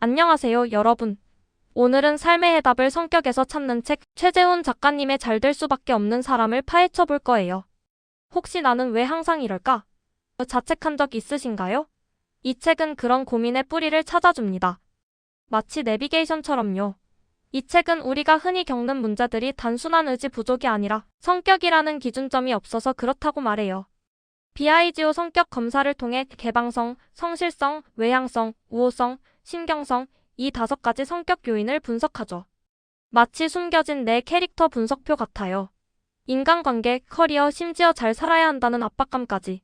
안녕하세요, 여러분. 오늘은 삶의 해답을 성격에서 찾는 책, 최재훈 작가님의 잘 될 수밖에 없는 사람을 파헤쳐 볼 거예요. 혹시 나는 왜 항상 이럴까? 자책한 적 있으신가요? 이 책은 그런 고민의 뿌리를 찾아줍니다. 마치 내비게이션처럼요. 이 책은 우리가 흔히 겪는 문제들이 단순한 의지 부족이 아니라 성격이라는 기준점이 없어서 그렇다고 말해요. 비아이지오 성격 검사를 통해 개방성, 성실성, 외향성, 우호성, 신경성, 이 5가지 성격 요인을 분석하죠. 마치 숨겨진 내 캐릭터 분석표 같아요. 인간관계, 커리어, 심지어 잘 살아야 한다는 압박감까지.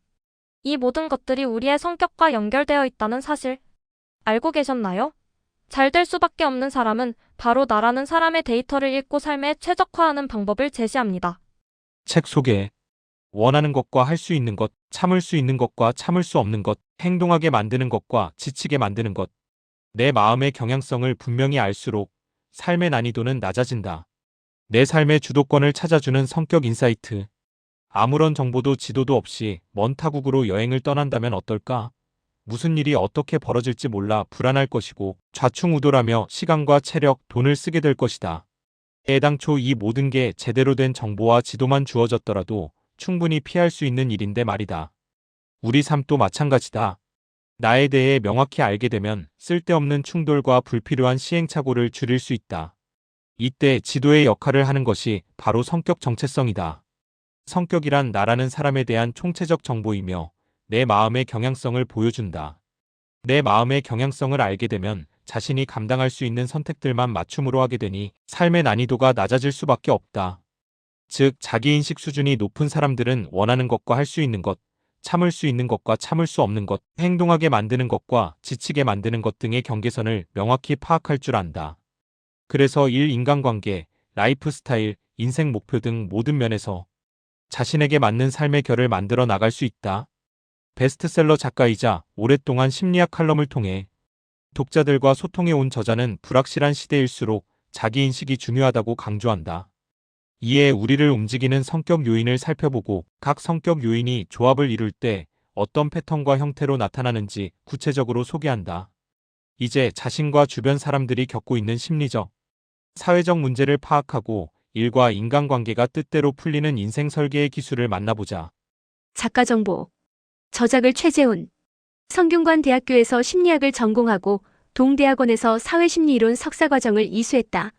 이 모든 것들이 우리의 성격과 연결되어 있다는 사실 알고 계셨나요? 잘 될 수밖에 없는 사람은 바로 나라는 사람의 데이터를 읽고 삶에 최적화하는 방법을 제시합니다. 책 속에 원하는 것과 할 수 있는 것, 참을 수 있는 것과 참을 수 없는 것, 행동하게 만드는 것과 지치게 만드는 것. 내 마음의 경향성을 분명히 알수록 삶의 난이도는 낮아진다. 내 삶의 주도권을 찾아주는 성격 인사이트. 아무런 정보도 지도도 없이 먼 타국으로 여행을 떠난다면 어떨까? 무슨 일이 어떻게 벌어질지 몰라 불안할 것이고 좌충우돌하며 시간과 체력, 돈을 쓰게 될 것이다. 애당초 이 모든 게 제대로 된 정보와 지도만 주어졌더라도 충분히 피할 수 있는 일인데 말이다. 우리 삶도 마찬가지다. 나에 대해 명확히 알게 되면 쓸데없는 충돌과 불필요한 시행착오를 줄일 수 있다. 이때 지도의 역할을 하는 것이 바로 성격 정체성이다. 성격이란 나라는 사람에 대한 총체적 정보이며 내 마음의 경향성을 보여준다. 내 마음의 경향성을 알게 되면 자신이 감당할 수 있는 선택들만 맞춤으로 하게 되니 삶의 난이도가 낮아질 수밖에 없다. 즉, 자기인식 수준이 높은 사람들은 원하는 것과 할 수 있는 것, 참을 수 있는 것과 참을 수 없는 것, 행동하게 만드는 것과 지치게 만드는 것 등의 경계선을 명확히 파악할 줄 안다. 그래서 인간관계, 라이프 스타일, 인생 목표 등 모든 면에서 자신에게 맞는 삶의 결을 만들어 나갈 수 있다. 베스트셀러 작가이자 오랫동안 심리학 칼럼을 통해 독자들과 소통해 온 저자는 불확실한 시대일수록 자기인식이 중요하다고 강조한다. 이에 우리를 움직이는 성격 요인을 살펴보고 각 성격 요인이 조합을 이룰 때 어떤 패턴과 형태로 나타나는지 구체적으로 소개한다. 이제 자신과 주변 사람들이 겪고 있는 심리적, 사회적 문제를 파악하고 일과 인간관계가 뜻대로 풀리는 인생 설계의 기술을 만나보자. 작가 정보. 저작을 최재훈. 성균관대학교에서 심리학을 전공하고 동대학원에서 사회심리이론 석사과정을 이수했다.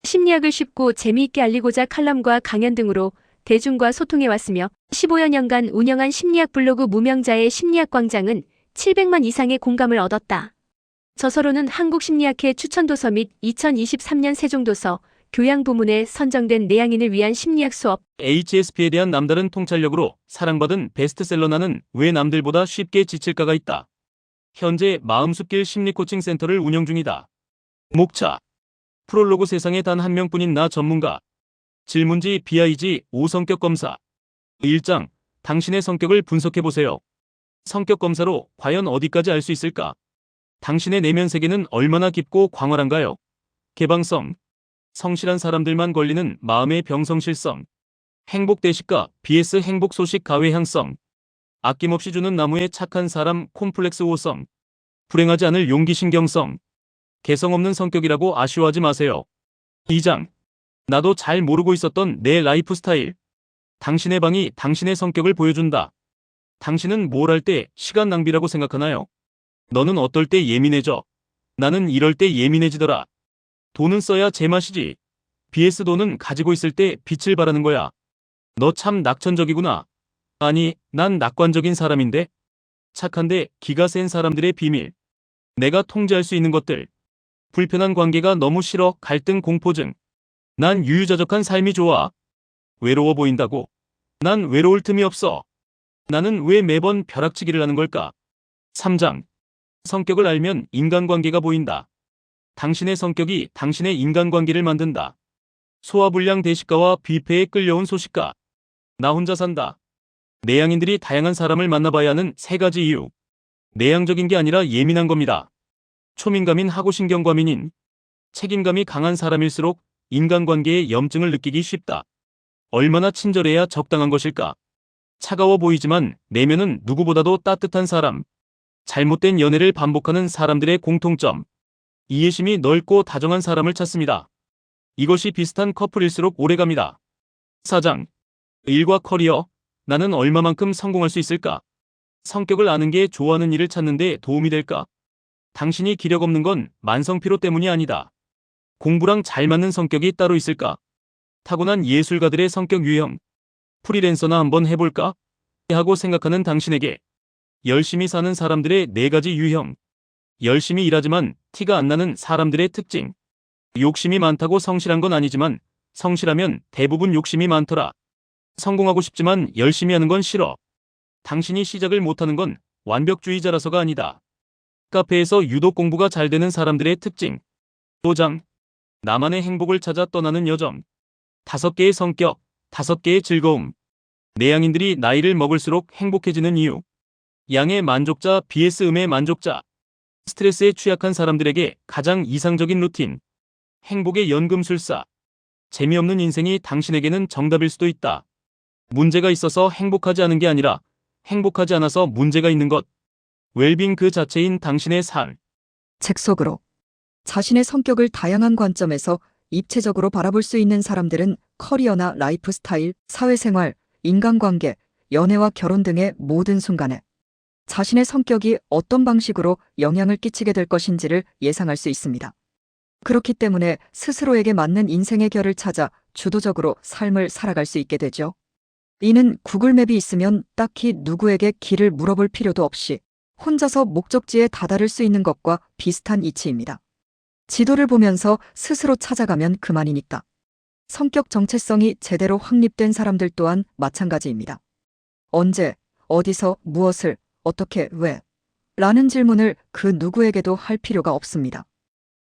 심리학을 쉽고 재미있게 알리고자 칼럼과 강연 등으로 대중과 소통해왔으며 15여 년간 운영한 심리학 블로그 무명자의 심리학광장은 700만 이상의 공감을 얻었다. 저서로는 한국심리학회 추천도서 및 2023년 세종도서 교양부문에 선정된 내향인을 위한 심리학 수업, HSP에 대한 남다른 통찰력으로 사랑받은 베스트셀러 나는 왜 남들보다 쉽게 지칠까가 있다. 현재 마음숲길 심리코칭 센터를 운영 중이다. 목차. 프롤로그 세상에 단 한 명뿐인 나 전문가. 질문지 BIG 5성격 검사. 1장. 당신의 성격을 분석해보세요. 성격 검사로 과연 어디까지 알 수 있을까? 당신의 내면 세계는 얼마나 깊고 광활한가요? 개방성. 성실한 사람들만 걸리는 마음의 병성실성. 행복 대식가 vs 행복 소식 가외향성. 아낌없이 주는 나무의 착한 사람 콤플렉스 호성. 불행하지 않을 용기 신경성. 개성 없는 성격이라고 아쉬워하지 마세요. 2장. 나도 잘 모르고 있었던 내 라이프 스타일. 당신의 방이 당신의 성격을 보여준다. 당신은 뭘 할 때 시간 낭비라고 생각하나요? 너는 어떨 때 예민해져? 나는 이럴 때 예민해지더라. 돈은 써야 제맛이지. BS 돈은 가지고 있을 때 빛을 발하는 거야. 너 참 낙천적이구나. 아니, 난 낙관적인 사람인데? 착한데 기가 센 사람들의 비밀. 내가 통제할 수 있는 것들. 불편한 관계가 너무 싫어. 갈등 공포증. 난 유유자적한 삶이 좋아. 외로워 보인다고? 난 외로울 틈이 없어. 나는 왜 매번 벼락치기를 하는 걸까? 3장. 성격을 알면 인간관계가 보인다. 당신의 성격이 당신의 인간관계를 만든다. 소화불량 대식가와 뷔페에 끌려온 소식가. 나 혼자 산다. 내향인들이 다양한 사람을 만나봐야 하는 3가지 이유. 내향적인 게 아니라 예민한 겁니다. 초민감인 하고 신경과민인. 책임감이 강한 사람일수록 인간관계의 염증을 느끼기 쉽다. 얼마나 친절해야 적당한 것일까? 차가워 보이지만 내면은 누구보다도 따뜻한 사람. 잘못된 연애를 반복하는 사람들의 공통점. 이해심이 넓고 다정한 사람을 찾습니다. 이것이 비슷한 커플일수록 오래갑니다. 4장. 일과 커리어. 나는 얼마만큼 성공할 수 있을까? 성격을 아는 게 좋아하는 일을 찾는 데 도움이 될까? 당신이 기력 없는 건 만성피로 때문이 아니다. 공부랑 잘 맞는 성격이 따로 있을까? 타고난 예술가들의 성격 유형. 프리랜서나 한번 해볼까? 하고 생각하는 당신에게 열심히 사는 사람들의 4가지 유형. 열심히 일하지만 티가 안 나는 사람들의 특징. 욕심이 많다고 성실한 건 아니지만 성실하면 대부분 욕심이 많더라. 성공하고 싶지만 열심히 하는 건 싫어. 당신이 시작을 못하는 건 완벽주의자라서가 아니다. 카페에서 유독 공부가 잘 되는 사람들의 특징. 5장. 나만의 행복을 찾아 떠나는 여정. 5개의 성격, 5개의 즐거움. 내향인들이 나이를 먹을수록 행복해지는 이유. 양의 만족자 vs 음의 만족자. 스트레스에 취약한 사람들에게 가장 이상적인 루틴. 행복의 연금술사. 재미없는 인생이 당신에게는 정답일 수도 있다. 문제가 있어서 행복하지 않은 게 아니라 행복하지 않아서 문제가 있는 것. 웰빙 그 자체인 당신의 삶. 책 속으로 자신의 성격을 다양한 관점에서 입체적으로 바라볼 수 있는 사람들은 커리어나 라이프 스타일, 사회생활, 인간관계, 연애와 결혼 등의 모든 순간에 자신의 성격이 어떤 방식으로 영향을 끼치게 될 것인지를 예상할 수 있습니다. 그렇기 때문에 스스로에게 맞는 인생의 결을 찾아 주도적으로 삶을 살아갈 수 있게 되죠. 이는 구글맵이 있으면 딱히 누구에게 길을 물어볼 필요도 없이 혼자서 목적지에 다다를 수 있는 것과 비슷한 이치입니다. 지도를 보면서 스스로 찾아가면 그만이니까. 성격 정체성이 제대로 확립된 사람들 또한 마찬가지입니다. 언제, 어디서, 무엇을, 어떻게, 왜? 라는 질문을 그 누구에게도 할 필요가 없습니다.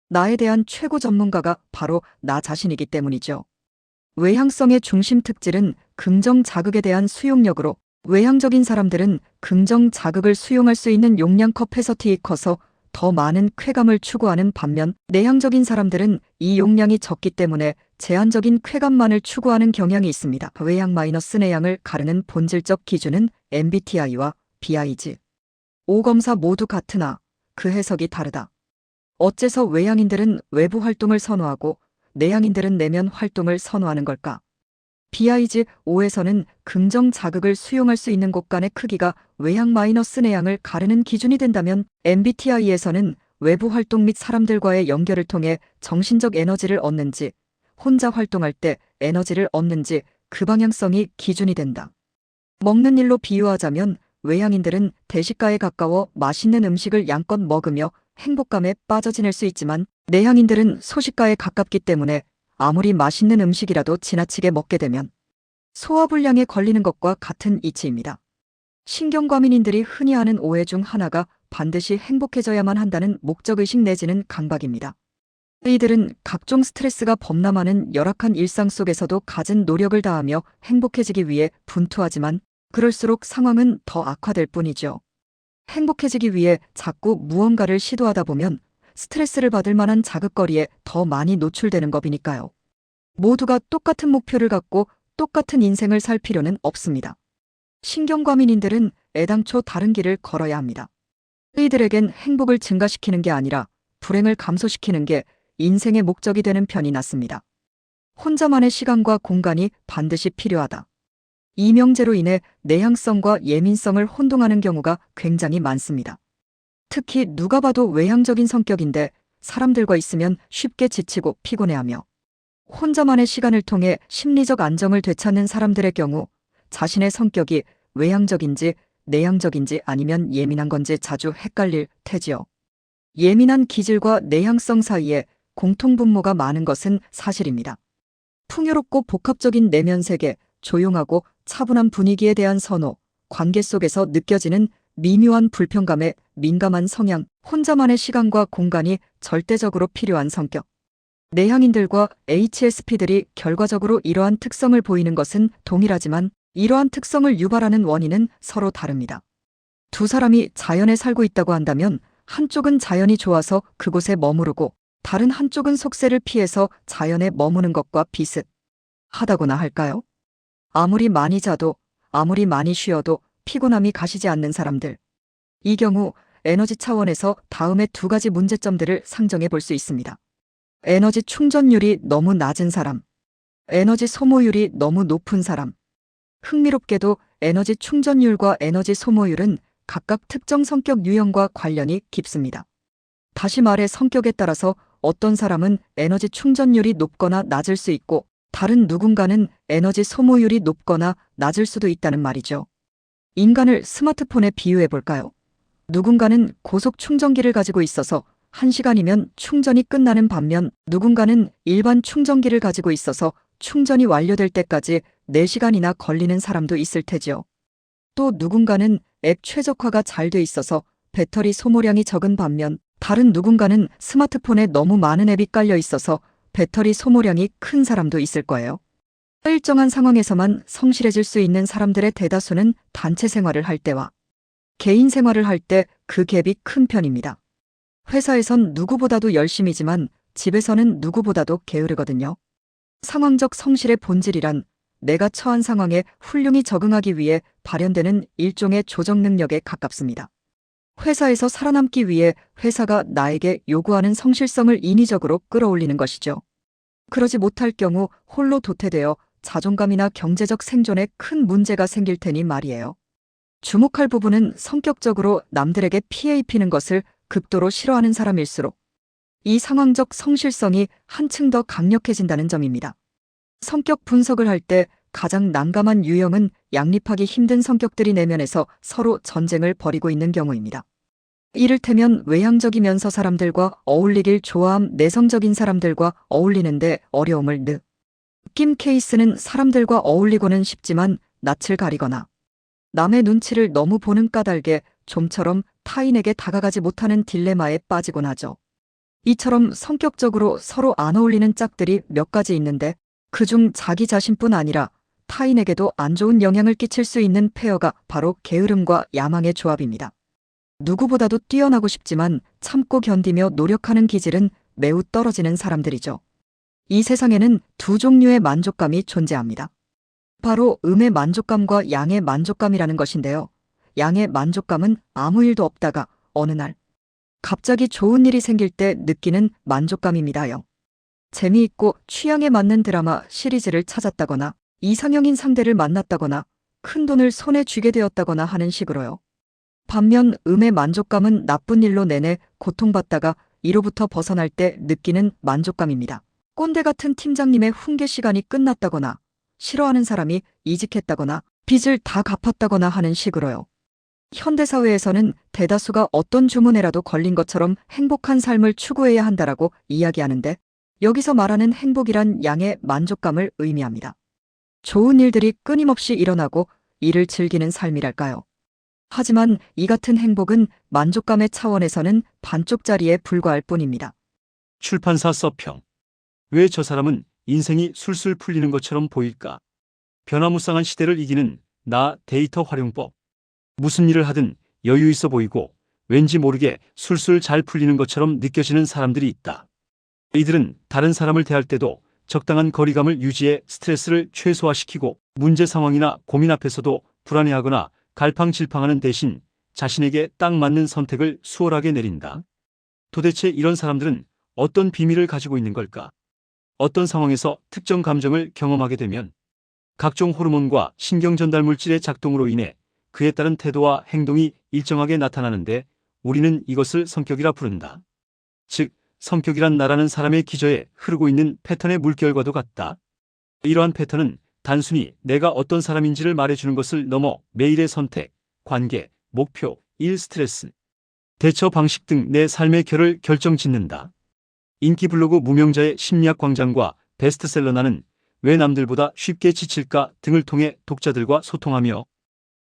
나에 대한 최고 전문가가 바로 나 자신이기 때문이죠. 외향성의 중심 특질은 긍정 자극에 대한 수용력으로 외향적인 사람들은 긍정 자극을 수용할 수 있는 용량컵 해서티 커서 더 많은 쾌감을 추구하는 반면 내향적인 사람들은 이 용량이 적기 때문에 제한적인 쾌감만을 추구하는 경향이 있습니다. 외향 마이너스 내향을 가르는 본질적 기준은 MBTI와 BIG. 5검사 모두 같으나 그 해석이 다르다. 어째서 외향인들은 외부 활동을 선호하고 내향인들은 내면 활동을 선호하는 걸까? BIG 5에서는 긍정 자극을 수용할 수 있는 곳간의 크기가 외향 마이너스 내향을 가르는 기준이 된다면 MBTI에서는 외부 활동 및 사람들과의 연결을 통해 정신적 에너지를 얻는지 혼자 활동할 때 에너지를 얻는지 그 방향성이 기준이 된다. 먹는 일로 비유하자면 외향인들은 대식가에 가까워 맛있는 음식을 양껏 먹으며 행복감에 빠져 지낼 수 있지만 내향인들은 소식가에 가깝기 때문에 아무리 맛있는 음식이라도 지나치게 먹게 되면 소화불량에 걸리는 것과 같은 이치입니다. 신경과민인들이 흔히 하는 오해 중 하나가 반드시 행복해져야만 한다는 목적의식 내지는 강박입니다. 이들은 각종 스트레스가 범람하는 열악한 일상 속에서도 갖은 노력을 다하며 행복해지기 위해 분투하지만 그럴수록 상황은 더 악화될 뿐이죠. 행복해지기 위해 자꾸 무언가를 시도하다 보면 스트레스를 받을 만한 자극거리에 더 많이 노출되는 법이니까요. 모두가 똑같은 목표를 갖고 똑같은 인생을 살 필요는 없습니다. 신경과민인들은 애당초 다른 길을 걸어야 합니다. 이들에겐 행복을 증가시키는 게 아니라 불행을 감소시키는 게 인생의 목적이 되는 편이 낫습니다. 혼자만의 시간과 공간이 반드시 필요하다. 이명제로 인해 내향성과 예민성을 혼동하는 경우가 굉장히 많습니다. 특히 누가 봐도 외향적인 성격인데 사람들과 있으면 쉽게 지치고 피곤해하며 혼자만의 시간을 통해 심리적 안정을 되찾는 사람들의 경우 자신의 성격이 외향적인지 내향적인지 아니면 예민한 건지 자주 헷갈릴 테지요. 예민한 기질과 내향성 사이에 공통분모가 많은 것은 사실입니다. 풍요롭고 복합적인 내면 세계, 조용하고 차분한 분위기에 대한 선호, 관계 속에서 느껴지는 미묘한 불편감에 민감한 성향, 혼자만의 시간과 공간이 절대적으로 필요한 성격. 내향인들과 HSP들이 결과적으로 이러한 특성을 보이는 것은 동일하지만 이러한 특성을 유발하는 원인은 서로 다릅니다. 두 사람이 자연에 살고 있다고 한다면 한쪽은 자연이 좋아서 그곳에 머무르고 다른 한쪽은 속세를 피해서 자연에 머무는 것과 비슷하다고나 할까요? 아무리 많이 자도 아무리 많이 쉬어도 피곤함이 가시지 않는 사람들. 이 경우 에너지 차원에서 다음의 두 가지 문제점들을 상정해 볼 수 있습니다. 에너지 충전율이 너무 낮은 사람, 에너지 소모율이 너무 높은 사람. 흥미롭게도 에너지 충전율과 에너지 소모율은 각각 특정 성격 유형과 관련이 깊습니다. 다시 말해 성격에 따라서 어떤 사람은 에너지 충전율이 높거나 낮을 수 있고 다른 누군가는 에너지 소모율이 높거나 낮을 수도 있다는 말이죠. 인간을 스마트폰에 비유해 볼까요? 누군가는 고속 충전기를 가지고 있어서 1시간이면 충전이 끝나는 반면 누군가는 일반 충전기를 가지고 있어서 충전이 완료될 때까지 4시간이나 걸리는 사람도 있을 테지요. 또 누군가는 앱 최적화가 잘 돼 있어서 배터리 소모량이 적은 반면 다른 누군가는 스마트폰에 너무 많은 앱이 깔려 있어서 배터리 소모량이 큰 사람도 있을 거예요. 일정한 상황에서만 성실해질 수 있는 사람들의 대다수는 단체 생활을 할 때와 개인 생활을 할 때 그 갭이 큰 편입니다. 회사에선 누구보다도 열심이지만 집에서는 누구보다도 게으르거든요. 상황적 성실의 본질이란 내가 처한 상황에 훌륭히 적응하기 위해 발현되는 일종의 조정 능력에 가깝습니다. 회사에서 살아남기 위해 회사가 나에게 요구하는 성실성을 인위적으로 끌어올리는 것이죠. 그러지 못할 경우 홀로 도태되어 자존감이나 경제적 생존에 큰 문제가 생길 테니 말이에요. 주목할 부분은 성격적으로 남들에게 피해 입히는 것을 극도로 싫어하는 사람일수록 이 상황적 성실성이 한층 더 강력해진다는 점입니다. 성격 분석을 할 때 가장 난감한 유형은 양립하기 힘든 성격들이 내면에서 서로 전쟁을 벌이고 있는 경우입니다. 이를테면 외향적이면서 사람들과 어울리길 좋아함 내성적인 사람들과 어울리는데 어려움을 느낌 케이스는 사람들과 어울리고는 싶지만 낯을 가리거나 남의 눈치를 너무 보는 까닭에 좀처럼 타인에게 다가가지 못하는 딜레마에 빠지곤 하죠. 이처럼 성격적으로 서로 안 어울리는 짝들이 몇 가지 있는데 그중 자기 자신뿐 아니라 타인에게도 안 좋은 영향을 끼칠 수 있는 페어가 바로 게으름과 야망의 조합입니다. 누구보다도 뛰어나고 싶지만 참고 견디며 노력하는 기질은 매우 떨어지는 사람들이죠. 이 세상에는 두 종류의 만족감이 존재합니다. 바로 음의 만족감과 양의 만족감이라는 것인데요. 양의 만족감은 아무 일도 없다가 어느 날 갑자기 좋은 일이 생길 때 느끼는 만족감입니다요. 재미있고 취향에 맞는 드라마 시리즈를 찾았다거나 이상형인 상대를 만났다거나 큰 돈을 손에 쥐게 되었다거나 하는 식으로요. 반면 음의 만족감은 나쁜 일로 내내 고통받다가 이로부터 벗어날 때 느끼는 만족감입니다. 꼰대 같은 팀장님의 훈계 시간이 끝났다거나 싫어하는 사람이 이직했다거나 빚을 다 갚았다거나 하는 식으로요. 현대사회에서는 대다수가 어떤 주문에라도 걸린 것처럼 행복한 삶을 추구해야 한다라고 이야기하는데 여기서 말하는 행복이란 양의 만족감을 의미합니다. 좋은 일들이 끊임없이 일어나고 이를 즐기는 삶이랄까요. 하지만 이 같은 행복은 만족감의 차원에서는 반쪽짜리에 불과할 뿐입니다. 출판사 서평. 왜 저 사람은 인생이 술술 풀리는 것처럼 보일까? 변화무쌍한 시대를 이기는 나 데이터 활용법. 무슨 일을 하든 여유 있어 보이고 왠지 모르게 술술 잘 풀리는 것처럼 느껴지는 사람들이 있다. 이들은 다른 사람을 대할 때도 적당한 거리감을 유지해 스트레스를 최소화시키고 문제 상황이나 고민 앞에서도 불안해하거나 갈팡질팡하는 대신 자신에게 딱 맞는 선택을 수월하게 내린다. 도대체 이런 사람들은 어떤 비밀을 가지고 있는 걸까? 어떤 상황에서 특정 감정을 경험하게 되면 각종 호르몬과 신경 전달 물질의 작동으로 인해 그에 따른 태도와 행동이 일정하게 나타나는데 우리는 이것을 성격이라 부른다. 즉, 성격이란 나라는 사람의 기저에 흐르고 있는 패턴의 물결과도 같다. 이러한 패턴은 단순히 내가 어떤 사람인지를 말해주는 것을 넘어 매일의 선택, 관계, 목표, 일 스트레스, 대처 방식 등 내 삶의 결을 결정짓는다. 인기 블로그 무명자의 심리학 광장과 베스트셀러 나는 왜 남들보다 쉽게 지칠까 등을 통해 독자들과 소통하며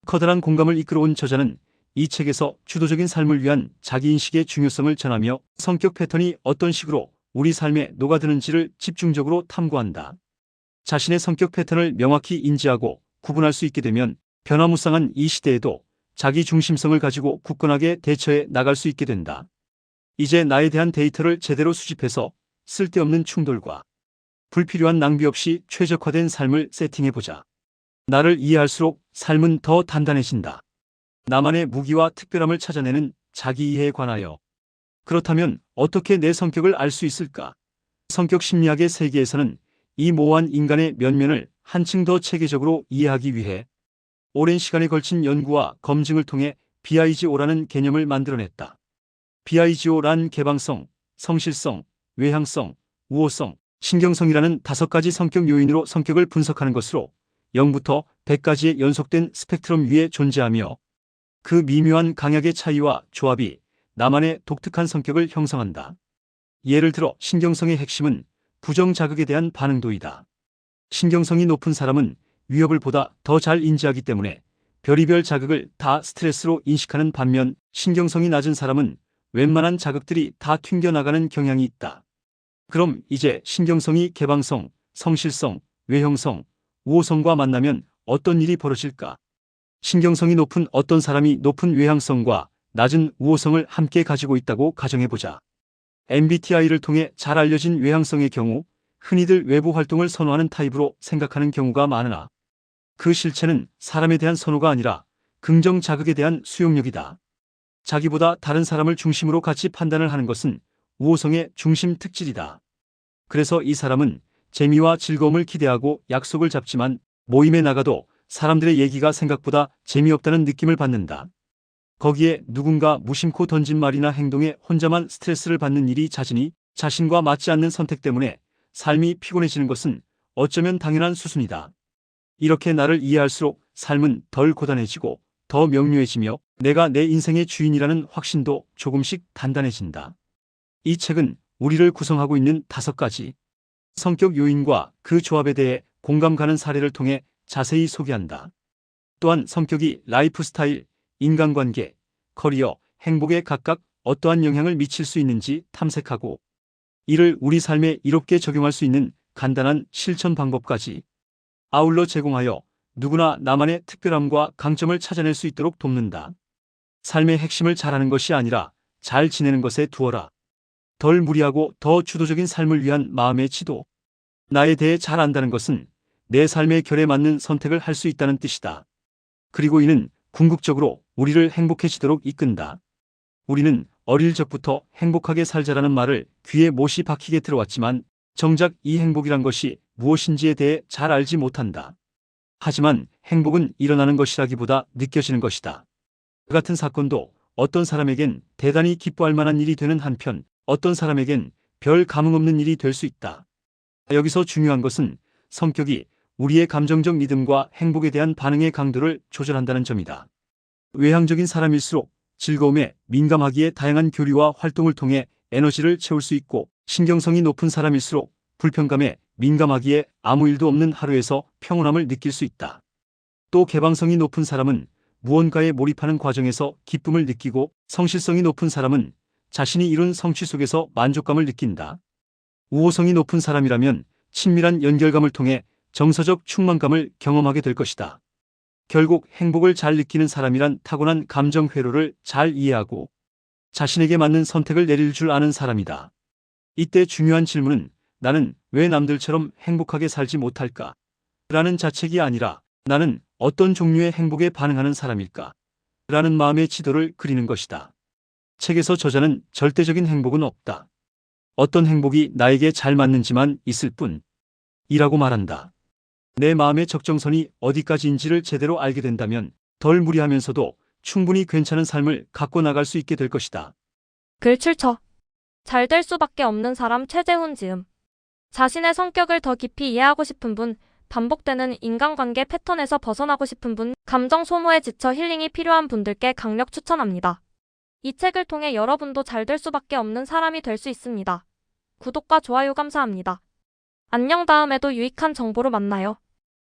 커다란 공감을 이끌어온 저자는 이 책에서 주도적인 삶을 위한 자기인식의 중요성을 전하며 성격 패턴이 어떤 식으로 우리 삶에 녹아드는지를 집중적으로 탐구한다. 자신의 성격 패턴을 명확히 인지하고 구분할 수 있게 되면 변화무쌍한 이 시대에도 자기 중심성을 가지고 굳건하게 대처해 나갈 수 있게 된다. 이제 나에 대한 데이터를 제대로 수집해서 쓸데없는 충돌과 불필요한 낭비 없이 최적화된 삶을 세팅해보자. 나를 이해할수록 삶은 더 단단해진다. 나만의 무기와 특별함을 찾아내는 자기 이해에 관하여. 그렇다면 어떻게 내 성격을 알 수 있을까? 성격 심리학의 세계에서는 이 모호한 인간의 면면을 한층 더 체계적으로 이해하기 위해 오랜 시간에 걸친 연구와 검증을 통해 BIGO라는 개념을 만들어냈다. BIGO란 개방성, 성실성, 외향성, 우호성, 신경성이라는 5가지 성격 요인으로 성격을 분석하는 것으로 0부터 100까지의 연속된 스펙트럼 위에 존재하며 그 미묘한 강약의 차이와 조합이 나만의 독특한 성격을 형성한다. 예를 들어 신경성의 핵심은 부정자극에 대한 반응도이다. 신경성이 높은 사람은 위협을 보다 더 잘 인지하기 때문에 별의별 자극을 다 스트레스로 인식하는 반면 신경성이 낮은 사람은 웬만한 자극들이 다 튕겨나가는 경향이 있다. 그럼 이제 신경성이 개방성, 성실성, 외형성, 우호성과 만나면 어떤 일이 벌어질까? 신경성이 높은 어떤 사람이 높은 외향성과 낮은 우호성을 함께 가지고 있다고 가정해보자. MBTI를 통해 잘 알려진 외향성의 경우 흔히들 외부 활동을 선호하는 타입으로 생각하는 경우가 많으나 그 실체는 사람에 대한 선호가 아니라 긍정 자극에 대한 수용력이다. 자기보다 다른 사람을 중심으로 같이 판단을 하는 것은 우호성의 중심 특질이다. 그래서 이 사람은 재미와 즐거움을 기대하고 약속을 잡지만 모임에 나가도 사람들의 얘기가 생각보다 재미없다는 느낌을 받는다. 거기에 누군가 무심코 던진 말이나 행동에 혼자만 스트레스를 받는 일이 잦으니 자신과 맞지 않는 선택 때문에 삶이 피곤해지는 것은 어쩌면 당연한 수순이다. 이렇게 나를 이해할수록 삶은 덜 고단해지고 더 명료해지며 내가 내 인생의 주인이라는 확신도 조금씩 단단해진다. 이 책은 우리를 구성하고 있는 5가지 성격 요인과 그 조합에 대해 공감 가는 사례를 통해 자세히 소개한다. 또한 성격이 라이프 스타일, 인간관계, 커리어, 행복에 각각 어떠한 영향을 미칠 수 있는지 탐색하고 이를 우리 삶에 이롭게 적용할 수 있는 간단한 실천 방법까지 아울러 제공하여 누구나 나만의 특별함과 강점을 찾아낼 수 있도록 돕는다. 삶의 핵심을 잘하는 것이 아니라 잘 지내는 것에 두어라. 덜 무리하고 더 주도적인 삶을 위한 마음의 지도. 나에 대해 잘 안다는 것은 내 삶의 결에 맞는 선택을 할 수 있다는 뜻이다. 그리고 이는 궁극적으로 우리를 행복해지도록 이끈다. 우리는 어릴 적부터 행복하게 살자라는 말을 귀에 못이 박히게 들어왔지만 정작 이 행복이란 것이 무엇인지에 대해 잘 알지 못한다. 하지만 행복은 일어나는 것이라기보다 느껴지는 것이다. 그 같은 사건도 어떤 사람에겐 대단히 기뻐할 만한 일이 되는 한편 어떤 사람에겐 별 감흥 없는 일이 될 수 있다. 여기서 중요한 것은 성격이 우리의 감정적 리듬과 행복에 대한 반응의 강도를 조절한다는 점이다. 외향적인 사람일수록 즐거움에 민감하기에 다양한 교류와 활동을 통해 에너지를 채울 수 있고 신경성이 높은 사람일수록 불편감에 민감하기에 아무 일도 없는 하루에서 평온함을 느낄 수 있다. 또 개방성이 높은 사람은 무언가에 몰입하는 과정에서 기쁨을 느끼고 성실성이 높은 사람은 자신이 이룬 성취 속에서 만족감을 느낀다. 우호성이 높은 사람이라면 친밀한 연결감을 통해 정서적 충만감을 경험하게 될 것이다. 결국 행복을 잘 느끼는 사람이란 타고난 감정 회로를 잘 이해하고 자신에게 맞는 선택을 내릴 줄 아는 사람이다. 이때 중요한 질문은 나는 왜 남들처럼 행복하게 살지 못할까? 라는 자책이 아니라 나는 어떤 종류의 행복에 반응하는 사람일까? 라는 마음의 지도를 그리는 것이다. 책에서 저자는 절대적인 행복은 없다. 어떤 행복이 나에게 잘 맞는지만 있을 뿐 이라고 말한다. 내 마음의 적정선이 어디까지인지를 제대로 알게 된다면 덜 무리하면서도 충분히 괜찮은 삶을 갖고 나갈 수 있게 될 것이다. 글 출처. 잘 될 수밖에 없는 사람 최재훈 지음. 자신의 성격을 더 깊이 이해하고 싶은 분, 반복되는 인간관계 패턴에서 벗어나고 싶은 분, 감정 소모에 지쳐 힐링이 필요한 분들께 강력 추천합니다. 이 책을 통해 여러분도 잘 될 수밖에 없는 사람이 될 수 있습니다. 구독과 좋아요 감사합니다. 안녕. 다음에도 유익한 정보로 만나요.